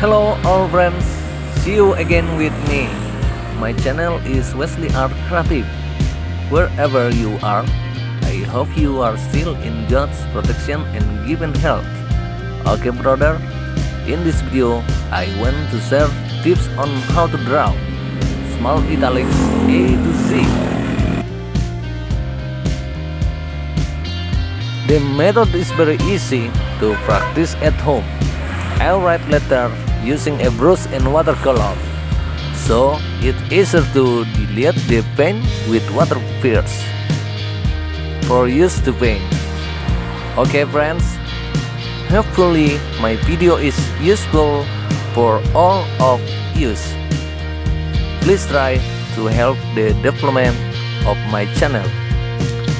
Hello all friends, see you again with me. My channel is Wesley Art Creative. Wherever you are, I hope you are still in God's protection and given health. Okay brother, in this video I want to share tips on how to draw small italics A to Z. The method is very easy to practice at home. I'll write letter using a brush and watercolor, so it's easier to delete the paint with water first for use to paint. Okay friends, hopefully my video is useful for all of you. Please try to help the development of my channel.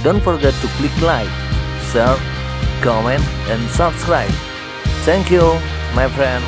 Don't forget to click like, share, comment and subscribe. Thank you my friend.